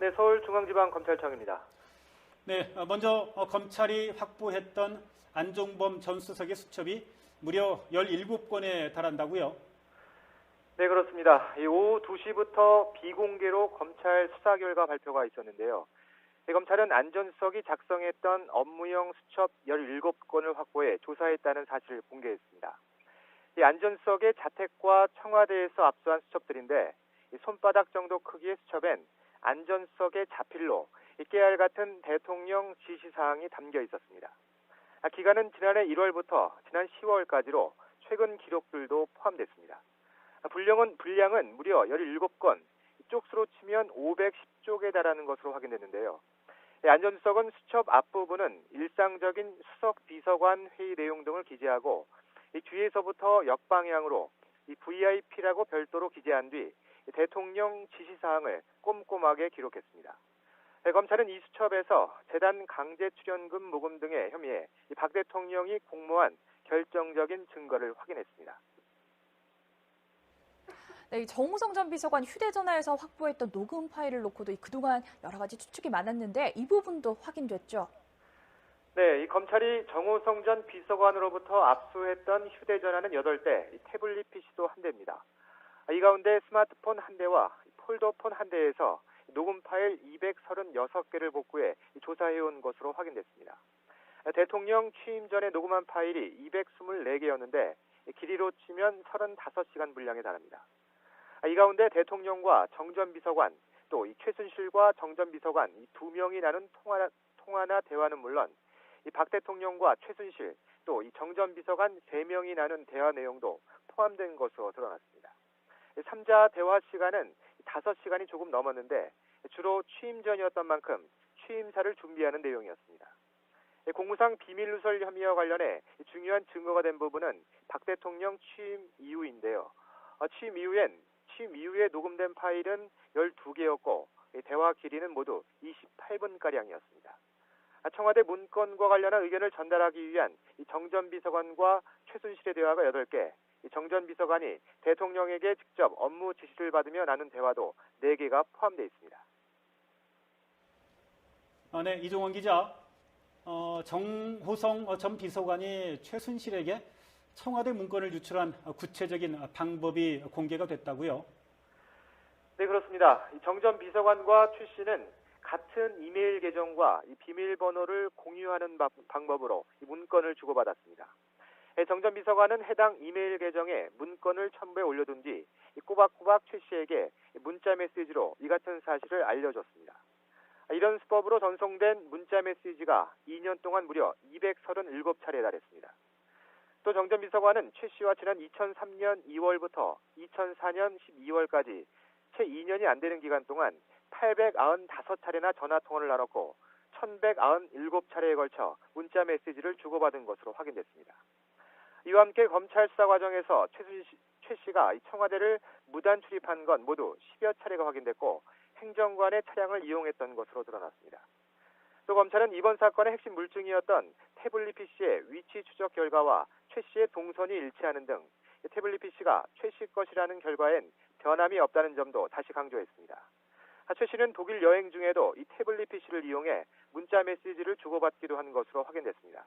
네, 서울중앙지방검찰청입니다. 네, 먼저 검찰이 확보했던 안종범 전 수석의 수첩이 무려 17건에 달한다고요? 네, 그렇습니다. 오후 2시부터 비공개로 검찰 수사 결과 발표가 있었는데요. 검찰은 안 전 수석이 작성했던 업무용 수첩 17건을 확보해 조사했다는 사실을 공개했습니다. 안 전 수석의 자택과 청와대에서 압수한 수첩들인데 손바닥 정도 크기의 수첩엔 안 전 수석의 자필로 깨알 같은 대통령 지시사항이 담겨 있었습니다. 기간은 지난해 1월부터 지난 10월까지로 최근 기록들도 포함됐습니다. 분량은 무려 17건, 쪽수로 치면 510쪽에 달하는 것으로 확인됐는데요. 안 전 수석은 수첩 앞부분은 일상적인 수석 비서관 회의 내용 등을 기재하고 뒤에서부터 역방향으로 VIP라고 별도로 기재한 뒤 대통령 지시사항을 꼼꼼하게 기록했습니다. 검찰은 이 수첩에서 재단 강제 출연금 모금 등의 혐의에 박 대통령이 공모한 결정적인 증거를 확인했습니다. 네, 정호성 전 비서관 휴대전화에서 확보했던 녹음 파일을 놓고도 그동안 여러 가지 추측이 많았는데 이 부분도 확인됐죠? 네, 이 검찰이 정호성 전 비서관으로부터 압수했던 휴대전화는 8대, 태블릿 PC도 1대입니다. 이 가운데 스마트폰 1대와 폴더폰 1대에서 녹음 파일 236개를 복구해 조사해온 것으로 확인됐습니다. 대통령 취임 전에 녹음한 파일이 224개였는데 길이로 치면 35시간 분량에 달합니다. 이 가운데 대통령과 정 전 비서관, 또 최순실과 정 전 비서관 이 2명이 나눈 통화나 대화는 물론 박 대통령과 최순실, 또 정 전 비서관 3명이 나눈 대화 내용도 포함된 것으로 드러났습니다. 3자 대화 시간은 5시간이 조금 넘었는데 주로 취임 전이었던 만큼 취임사를 준비하는 내용이었습니다. 공무상 비밀 누설 혐의와 관련해 중요한 증거가 된 부분은 박 대통령 취임 이후인데요. 취임 이후에 녹음된 파일은 12개였고 대화 길이는 모두 28분가량이었습니다. 청와대 문건과 관련한 의견을 전달하기 위한 정 전 비서관과 최순실의 대화가 8개, 정 전 비서관이 대통령에게 직접 업무 지시를 받으며 나눈 대화도 4개가 포함되어 있습니다. 네, 이종원 기자. 정호성 전 비서관이 최순실에게 청와대 문건을 유출한 구체적인 방법이 공개가 됐다고요? 네, 그렇습니다. 정 전 비서관과 최 씨는 같은 이메일 계정과 비밀번호를 공유하는 방법으로 문건을 주고받았습니다. 정 전 비서관은 해당 이메일 계정에 문건을 첨부해 올려둔 뒤 꼬박꼬박 최 씨에게 문자 메시지로 이 같은 사실을 알려줬습니다. 이런 수법으로 전송된 문자 메시지가 2년 동안 무려 237차례에 달했습니다. 또 정 전 비서관은 최 씨와 지난 2003년 2월부터 2004년 12월까지 채 2년이 안 되는 기간 동안 895차례나 전화통화를 나눴고 1197차례에 걸쳐 문자 메시지를 주고받은 것으로 확인됐습니다. 이와 함께 검찰 수사 과정에서 최 씨가 청와대를 무단 출입한 건 모두 10여 차례가 확인됐고 행정관의 차량을 이용했던 것으로 드러났습니다. 또 검찰은 이번 사건의 핵심 물증이었던 태블릿 PC의 위치 추적 결과와 최 씨의 동선이 일치하는 등 태블릿 PC가 최 씨 것이라는 결과엔 변함이 없다는 점도 다시 강조했습니다. 최 씨는 독일 여행 중에도 이 태블릿 PC를 이용해 문자 메시지를 주고받기도 한 것으로 확인됐습니다.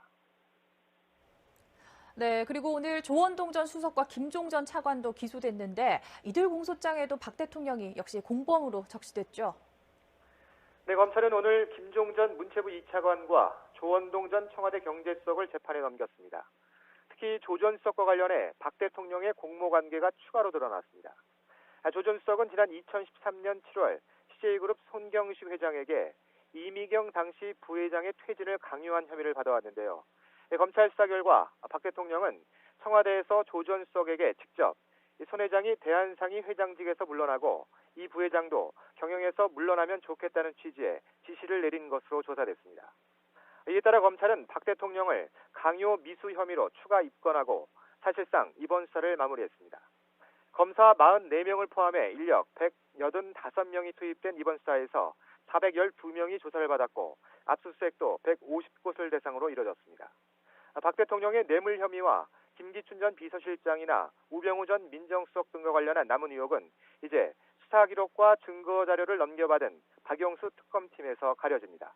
네, 그리고 오늘 조원동 전 수석과 김종 전 차관도 기소됐는데 이들 공소장에도 박 대통령이 역시 공범으로 적시됐죠? 네, 검찰은 오늘 김종 전 문체부 2차관과 조원동 전 청와대 경제수석을 재판에 넘겼습니다. 특히 조 전 수석과 관련해 박 대통령의 공모관계가 추가로 드러났습니다. 조 전 수석은 지난 2013년 7월 CJ그룹 손경시 회장에게 이미경 당시 부회장의 퇴진을 강요한 혐의를 받아왔는데요. 검찰 수사 결과 박 대통령은 청와대에서 조 전 수석에게 직접 손 회장이 대한상의 회장직에서 물러나고 이 부회장도 경영에서 물러나면 좋겠다는 취지의 지시를 내린 것으로 조사됐습니다. 이에 따라 검찰은 박 대통령을 강요 미수 혐의로 추가 입건하고 사실상 이번 수사를 마무리했습니다. 검사 44명을 포함해 인력 185명이 투입된 이번 수사에서 412명이 조사를 받았고 압수수색도 150곳을 대상으로 이뤄졌습니다. 박 대통령의 뇌물 혐의와 김기춘 전 비서실장이나 우병우 전 민정수석 등과 관련한 남은 의혹은 이제 수사 기록과 증거 자료를 넘겨받은 박영수 특검팀에서 가려집니다.